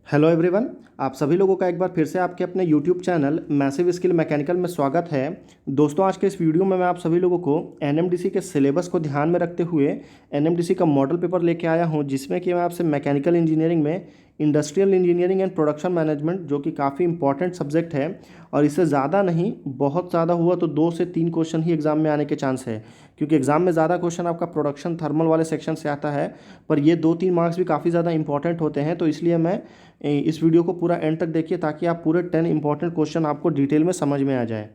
Hello everyone, आप सभी लोगों का एक बार फिर से आपके अपने YouTube channel massive skill mechanical में स्वागत है। दोस्तों, आज के इस वीडियो में मैं आप सभी लोगों को एनएमडीसी के सिलेबस को ध्यान में रखते हुए एनएमडीसी का मॉडल पेपर लेके आया हूं, जिसमें कि मैं आपसे मैकेनिकल इंजीनियरिंग में industrial engineering and production management, जो कि काफ़ी इंपॉर्टेंट सब्जेक्ट है और इससे ज़्यादा नहीं, बहुत ज़्यादा हुआ तो 2 से 3 क्वेश्चन ही एग्जाम में आने के चांस है, क्योंकि एग्जाम में ज़्यादा क्वेश्चन आपका प्रोडक्शन थर्मल वाले सेक्शन से आता है। पर ये 2-3 मार्क्स भी काफ़ी ज़्यादा इंपॉर्टेंट होते हैं, तो इसलिए मैं इस वीडियो को पूरा एंड तक देखिए ताकि आप पूरे 10 इंपॉर्टेंट क्वेश्चन आपको डिटेल में समझ में आ जाए।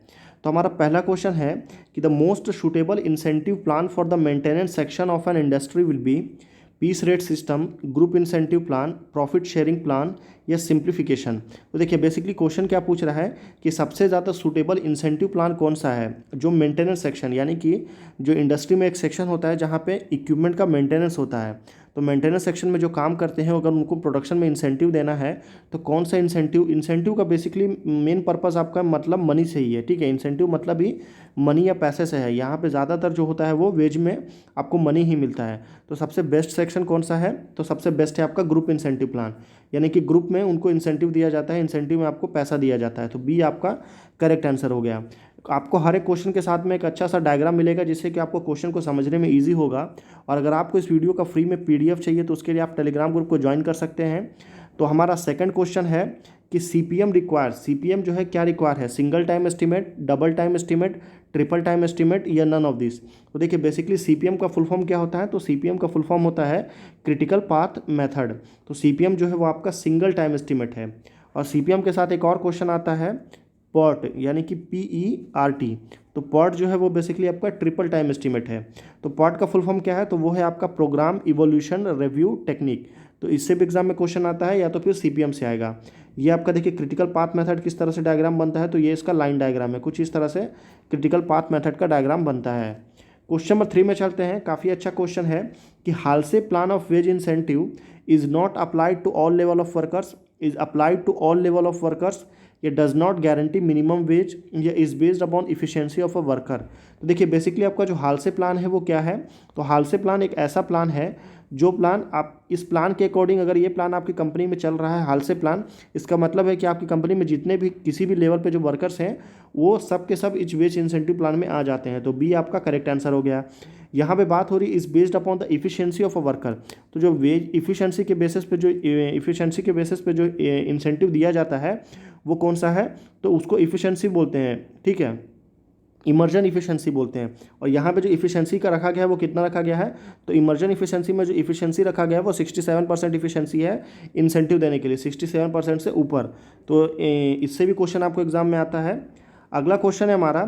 तो हमारा पहला क्वेश्चन है कि the most suitable incentive plan for the maintenance section of an industry will be piece rate system, group incentive plan, profit sharing plan या सिंप्लीफिकेशन। तो देखिए, बेसिकली क्वेश्चन क्या पूछ रहा है कि सबसे ज़्यादा सूटेबल इंसेंटिव प्लान कौन सा है जो मेंटेनेंस सेक्शन, यानी कि जो इंडस्ट्री में एक सेक्शन होता है जहाँ पे इक्विपमेंट का मेंटेनेंस होता है, तो मेंटेनेंस सेक्शन में जो काम करते हैं अगर उनको प्रोडक्शन में इंसेंटिव देना है तो कौन सा इंसेंटिव का बेसिकली मेन पर्पस आपका मतलब मनी से ही है। ठीक है, इंसेंटिव मतलब ही मनी या पैसे से है। यहाँ पे ज़्यादातर जो होता है वो वेज में आपको मनी ही मिलता है। तो सबसे बेस्ट सेक्शन कौन सा है? तो सबसे बेस्ट है आपका ग्रुप इंसेंटिव प्लान, यानी कि ग्रुप में उनको इंसेंटिव दिया जाता है, इंसेंटिव में आपको पैसा दिया जाता है। तो बी आपका करेक्ट आंसर हो गया। आपको हर एक क्वेश्चन के साथ में एक अच्छा सा डायग्राम मिलेगा जिससे कि आपको क्वेश्चन को समझने में ईजी होगा। और अगर आपको इस वीडियो का फ्री में पीडीएफ चाहिए तो उसके लिए आप टेलीग्राम ग्रुप को ज्वाइन कर सकते हैं। तो हमारा सेकंड क्वेश्चन है कि सीपीएम जो है क्या रिक्वायर है? Single time estimate, double time estimate, triple time estimate या नन ऑफ दिस। तो देखिए, बेसिकली सीपीएम का फुल फॉर्म क्या होता है? तो सीपीएम का फुल फॉर्म होता है क्रिटिकल पाथ मेथड। तो सीपीएम जो है वो आपका सिंगल टाइम एस्टीमेट है। और सीपीएम के साथ एक और क्वेश्चन आता है PERT, यानी कि PERT। तो PERT जो है वो बेसिकली आपका ट्रिपल टाइम एस्टीमेट है। तो PERT का फुल फॉर्म क्या है? तो वो है आपका प्रोग्राम इवोल्यूशन रिव्यू टेक्निक। तो इससे भी एग्जाम में क्वेश्चन आता है या तो फिर सीपीएम से आएगा। ये आपका देखिए क्रिटिकल पाथ मेथड किस तरह से डायग्राम बनता है, तो ये इसका लाइन डायग्राम है, कुछ इस तरह से क्रिटिकल पाथ मेथड का डायग्राम बनता है। क्वेश्चन नंबर 3 में चलते हैं। काफ़ी अच्छा क्वेश्चन है कि Halsey plan of wage incentive is not applied to all level of workers, is applied to all level of workers, ये does not guarantee minimum wage, या is based upon efficiency of a worker. तो देखिए, basically आपका जो हालसे plan है वो क्या है? तो हालसे प्लान एक ऐसा प्लान है जो प्लान आप इस प्लान के अकॉर्डिंग, अगर ये प्लान आपकी कंपनी में चल रहा है हालसे प्लान, इसका मतलब है कि आपकी कंपनी में जितने भी किसी भी लेवल पे जो वर्कर्स हैं वो सब के सब इस वेज इंसेंटिव प्लान में आ जाते हैं। तो बी आपका करेक्ट आंसर हो गया। यहाँ पे बात हो रही is based upon the efficiency of a worker. तो जो वेज इफिशियंसी के बेसिस पे जो इंसेंटिव दिया जाता है वो कौन सा है? तो उसको इफिशियंसी बोलते हैं। ठीक है, इमर्जन इफिशियंसी बोलते हैं। और यहाँ पे जो इफिशियंसी का रखा गया है वो कितना रखा गया है? तो इमर्जन इफिशियंसी में जो इफिशियंसी रखा गया है वो 67% इफिशियंसी है इंसेंटिव देने के लिए, 67% से ऊपर। तो इससे भी क्वेश्चन आपको एग्जाम में आता है। अगला क्वेश्चन है हमारा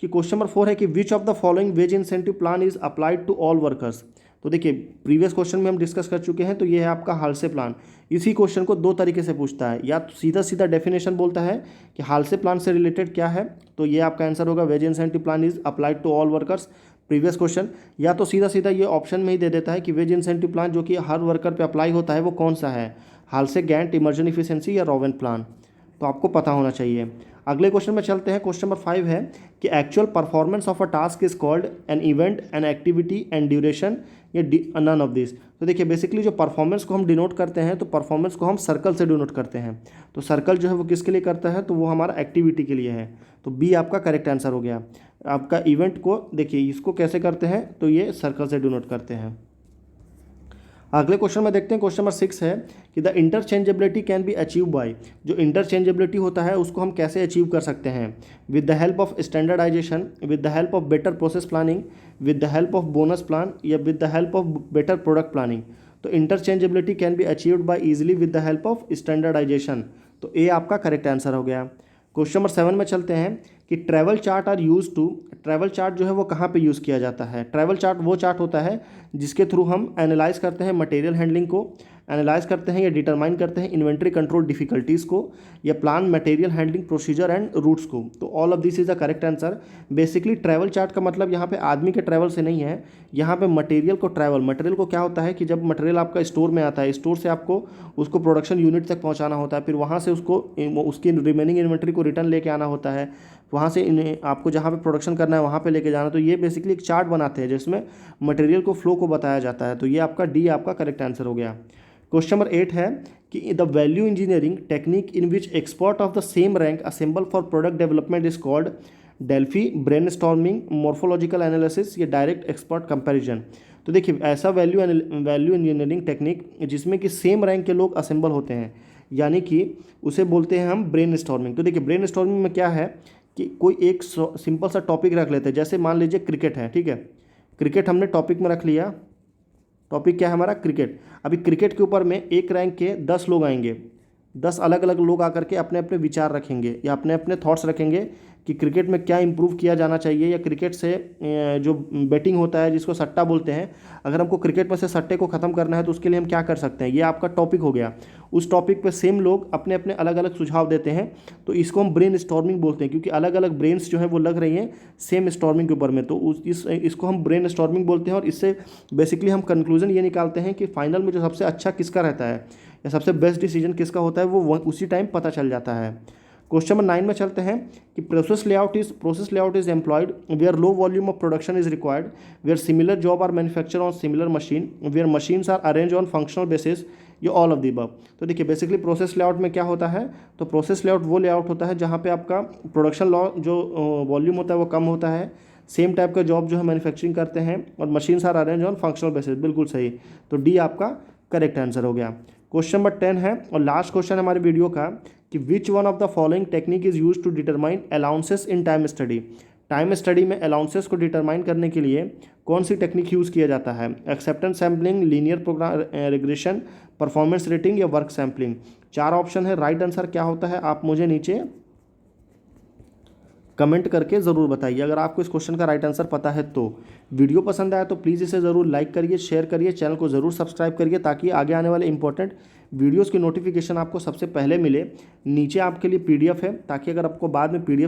कि क्वेश्चन नंबर 4 है कि which of the following wage incentive plan is applied to all workers. तो देखिए, प्रीवियस क्वेश्चन में हम डिस्कस कर चुके हैं, तो ये है आपका हालसे प्लान। इसी क्वेश्चन को 2 तरीके से पूछता है, या तो सीधा सीधा डेफिनेशन बोलता है कि हालसे प्लान से रिलेटेड क्या है, तो ये आपका आंसर होगा wage incentive plan is applied to all workers, previous question. या तो सीधा सीधा ये ऑप्शन में ही दे देता है कि वेज इंसेंटिव प्लान जो कि हर वर्कर पे अप्लाई होता है वो कौन सा है, हालसे, गैंट, इमर्जन इफिशियंसी या रोवेन प्लान। तो आपको पता होना चाहिए। अगले क्वेश्चन में चलते हैं। क्वेश्चन नंबर 5 है कि actual performance of a task is called an event, an activity, an duration या नन ऑफ दिस। तो देखिए, बेसिकली जो परफॉर्मेंस को हम डिनोट करते हैं तो परफॉर्मेंस को हम सर्कल से डिनोट करते हैं। तो सर्कल जो है वो किसके लिए करता है? तो वो हमारा एक्टिविटी के लिए है। तो बी आपका करेक्ट आंसर हो गया। आपका इवेंट को देखिए, इसको कैसे करते हैं? तो ये सर्कल से डिनोट करते हैं। अगले क्वेश्चन में देखते हैं। क्वेश्चन नंबर 6 है कि the interchangeability can be achieve by. जो इंटरचेंजेबिलिटी होता है उसको हम कैसे अचीव कर सकते हैं? With the help of standardization, with the help of better process planning, with the help of bonus plan या with the help of better product planning. तो interchangeability can be achieved by easily with the help of standardization. तो ए आपका correct answer हो गया। Question number 7 में चलते हैं कि travel chart are use to. Travel chart जो है वो कहाँ पे यूज़ किया जाता है? ट्रैवल चार्ट वो चार्ट होता है जिसके थ्रू हम एनालाइज करते हैं मटेरियल हैंडलिंग को, एनालाइज करते हैं या डिटरमाइन करते हैं इन्वेंट्री कंट्रोल डिफिकल्टीज़ को, या plan material handling procedure and routes को। तो all of this is the correct answer. Basically travel chart का मतलब यहाँ पे आदमी के ट्रैवल से नहीं है, यहाँ पे मटेरियल को ट्रैवल। मटेरियल को क्या होता है कि जब मटेरियल आपका स्टोर में आता है, स्टोर से आपको उसको प्रोडक्शन यूनिट तक पहुँचाना होता है, फिर वहाँ से उसको उसकी रिमेनिंग इन्वेंट्री को रिटर्न लेके आना होता है, वहाँ से आपको जहाँ पे प्रोडक्शन करना है वहाँ पे लेके जाना। तो ये बेसिकली एक चार्ट बनाते हैं जिसमें मटेरियल को फ्लो को बताया जाता है। तो ये आपका डी आपका करेक्ट आंसर हो गया। क्वेश्चन नंबर 8 है कि the value engineering technique in which expert of the same rank assemble for product development is called Delphi, brainstorming, morphological analysis या डायरेक्ट एक्सपर्ट कंपैरिजन। तो देखिए ऐसा वैल्यू इंजीनियरिंग टेक्निक जिसमें कि सेम रैंक के लोग असेंबल होते हैं, यानी कि उसे बोलते हैं हम ब्रेनस्टॉर्मिंग। तो देखिए ब्रेनस्टॉर्मिंग में क्या है कि कोई एक सिंपल सा टॉपिक रख लेते हैं, जैसे मान लीजिए क्रिकेट है, ठीक है, क्रिकेट हमने टॉपिक में रख लिया। टॉपिक क्या है हमारा? क्रिकेट। अभी क्रिकेट के ऊपर में एक रैंक के 10 लोग आएंगे, 10 अलग अलग लोग आकर के अपने अपने विचार रखेंगे या अपने अपने थॉट्स रखेंगे कि क्रिकेट में क्या इंप्रूव किया जाना चाहिए, या क्रिकेट से जो बैटिंग होता है जिसको सट्टा बोलते हैं, अगर हमको क्रिकेट में से सट्टे को ख़त्म करना है तो उसके लिए हम क्या कर सकते हैं, ये आपका टॉपिक हो गया। उस टॉपिक पे सेम लोग अपने अपने अलग अलग सुझाव देते हैं, तो इसको हम ब्रेन स्टॉर्मिंग बोलते हैं, क्योंकि अलग अलग ब्रेन्स जो है वो लग रही हैं सेम स्टॉर्मिंग के ऊपर में, तो इसको हम ब्रेन स्टॉर्मिंग बोलते हैं। और इससे बेसिकली हम कंक्लूजन ये निकालते हैं कि फाइनल में जो सबसे अच्छा किसका रहता है या सबसे बेस्ट डिसीजन किसका होता है वो उसी टाइम पता चल जाता है। क्वेश्चन नंबर 9 में चलते हैं कि process layout is employed where low volume of production is required, where similar job are manufacture on similar machine, where machines are arrange on functional basis, ये ऑल ऑफ द अबव। तो देखिए basically process layout में क्या होता है, तो process layout वो layout होता है जहाँ पे आपका प्रोडक्शन लॉ जो वॉल्यूम होता है वो कम होता है, सेम टाइप का जॉब जो है मैन्युफैक्चरिंग करते हैं, और machines are arrange on functional basis. बिल्कुल सही, तो डी आपका करेक्ट आंसर हो गया। क्वेश्चन नंबर 10 है और लास्ट क्वेश्चन हमारे वीडियो का कि which one of the following technique is use to determine allowances in time study. Time study में अलाउंसेस को डिटरमाइन करने के लिए कौन सी टेक्निक यूज़ किया जाता है? Acceptance sampling, linear program regression, performance rating या वर्क सैम्पलिंग। 4 ऑप्शन है, राइट आंसर क्या होता है आप मुझे नीचे कमेंट करके ज़रूर बताइए। अगर आपको इस क्वेश्चन का राइट आंसर पता है तो वीडियो पसंद आया तो प्लीज़ इसे ज़रूर लाइक करिए, शेयर करिए, चैनल को ज़रूर सब्सक्राइब करिए ताकि आगे आने वाले इंपॉर्टेंट वीडियोस की नोटिफिकेशन आपको सबसे पहले मिले। नीचे आपके लिए पीडीएफ है ताकि अगर आपको बाद में पीडीएफ से